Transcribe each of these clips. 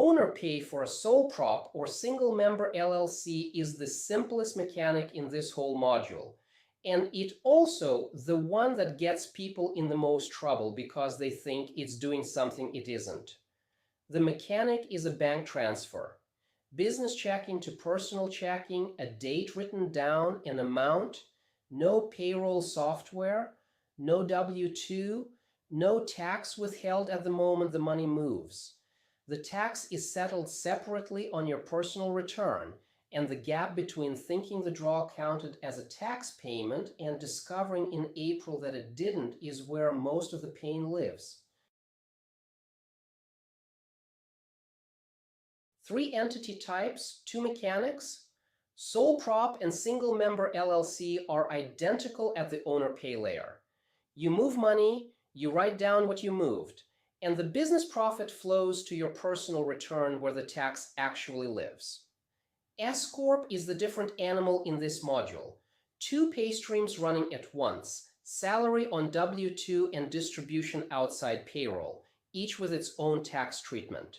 owner pay for a sole prop or single member LLC is the simplest mechanic in this whole module. And it also the one that gets people in the most trouble because they think it's doing something it isn't. The mechanic is a bank transfer. Business checking to personal checking, a date written down, an amount, no payroll software, no W-2, no tax withheld at the moment the money moves. The tax is settled separately on your personal return, and the gap between thinking the draw counted as a tax payment and discovering in April that it didn't is where most of the pain lives. 3 entity types, 2 mechanics. Sole prop and single member LLC are identical at the owner pay layer. You move money, you write down what you moved, and the business profit flows to your personal return where the tax actually lives. S-Corp is the different animal in this module. 2 pay streams running at once, salary on W-2 and distribution outside payroll, each with its own tax treatment.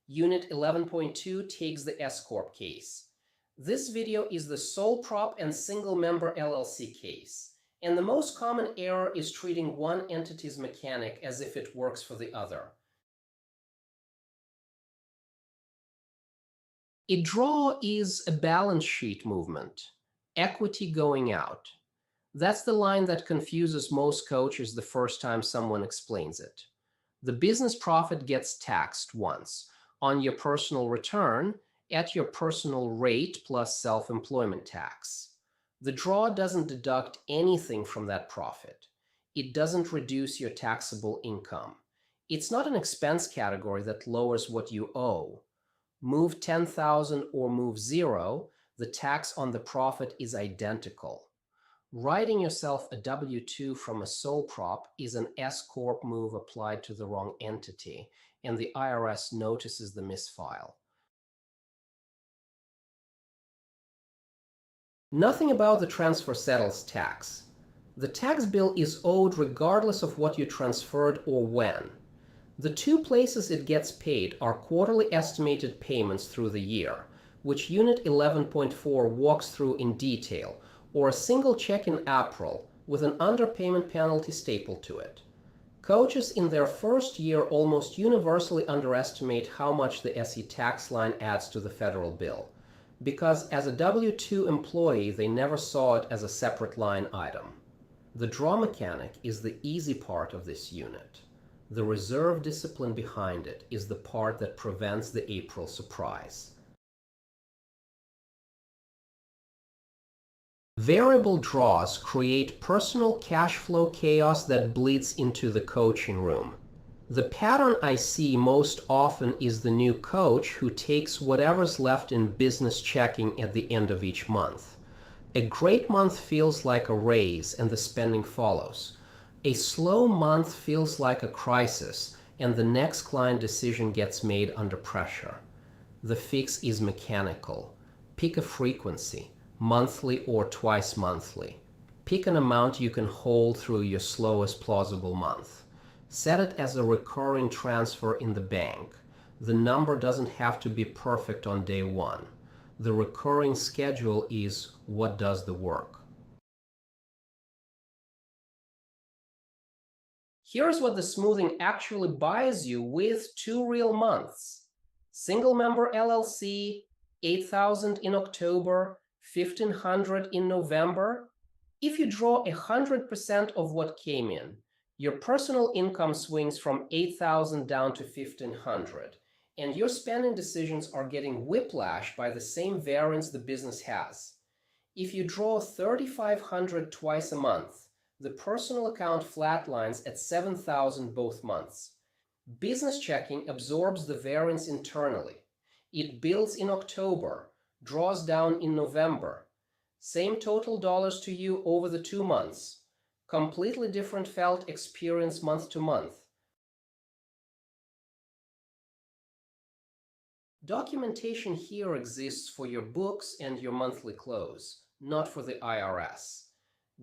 Unit 11.2 takes the S-Corp case. This video is the sole prop and single member LLC case. And the most common error is treating one entity's mechanic as if it works for the other. A draw is a balance sheet movement, equity going out. That's the line that confuses most coaches the first time someone explains it. The business profit gets taxed once on your personal return at your personal rate plus self-employment tax. The draw doesn't deduct anything from that profit. It doesn't reduce your taxable income. It's not an expense category that lowers what you owe. Move 10,000 or move 0, the tax on the profit is identical. Writing yourself a W-2 from a sole prop is an S-Corp move applied to the wrong entity, and the IRS notices the misfile. Nothing about the transfer settles tax. The tax bill is owed regardless of what you transferred or when. The 2 places it gets paid are quarterly estimated payments through the year, which Unit 11.4 walks through in detail, or a single check in April with an underpayment penalty stapled to it. Coaches in their first year almost universally underestimate how much the SE tax line adds to the federal bill, because as a W-2 employee, they never saw it as a separate line item. The draw mechanic is the easy part of this unit. The reserve discipline behind it is the part that prevents the April surprise. Variable draws create personal cash flow chaos that bleeds into the coaching room. The pattern I see most often is the new coach who takes whatever's left in business checking at the end of each month. A great month feels like a raise and the spending follows. A slow month feels like a crisis and the next client decision gets made under pressure. The fix is mechanical. Pick a frequency, monthly or twice monthly. Pick an amount you can hold through your slowest plausible month. Set it as a recurring transfer in the bank. The number doesn't have to be perfect on day 1. The recurring schedule is what does the work. Here's what the smoothing actually buys you with 2 real months. Single member LLC, 8,000 in October, 1,500 in November. If you draw 100% of what came in, your personal income swings from 8,000 down to 1,500, and your spending decisions are getting whiplash by the same variance the business has. If you draw 3,500 twice a month, the personal account flatlines at 7,000 both months. Business checking absorbs the variance internally. It builds in October, draws down in November. Same total dollars to you over the 2 months. Completely different felt experience month to month. Documentation here exists for your books and your monthly close, not for the IRS.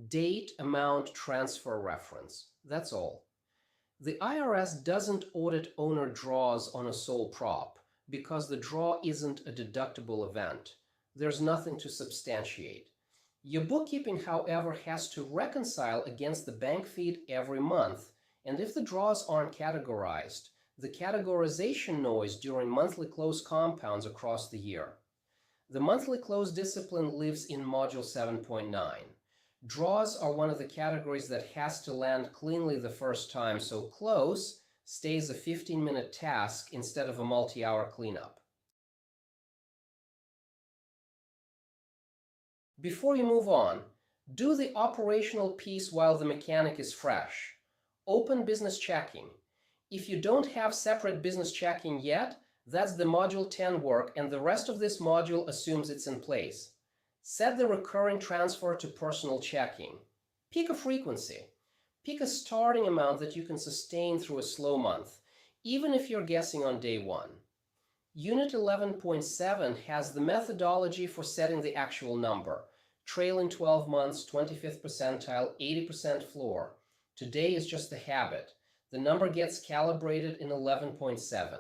Date, amount, transfer reference. That's all. The IRS doesn't audit owner draws on a sole prop, because the draw isn't a deductible event. There's nothing to substantiate. Your bookkeeping, however, has to reconcile against the bank feed every month, and if the draws aren't categorized, the categorization noise during monthly close compounds across the year. The monthly close discipline lives in Module 7.9. Draws are one of the categories that has to land cleanly the first time, so close stays a 15-minute task instead of a multi-hour cleanup. Before you move on, do the operational piece while the mechanic is fresh. Open business checking. If you don't have separate business checking yet, that's the Module 10 work, and the rest of this module assumes it's in place. Set the recurring transfer to personal checking. Pick a frequency. Pick a starting amount that you can sustain through a slow month, even if you're guessing on day one. Unit 11.7 has the methodology for setting the actual number. Trailing 12 months, 25th percentile, 80% floor. Today is just a habit. The number gets calibrated in 11.7.